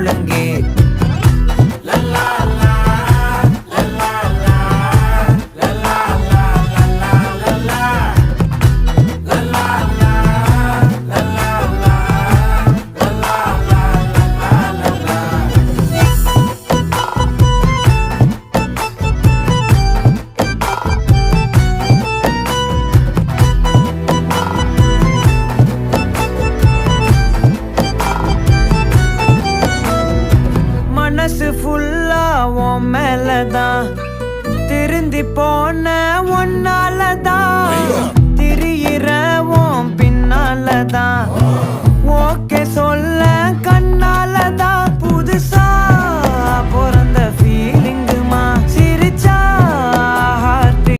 ஒழுங்கே. மனசு ஃபுல்லா உன் மேலதான், திருந்தி போன ஒன்னாலதான், திரியிற உன் பின்னாலதான், ஓகே சொல்ல கண்ணாலதான்,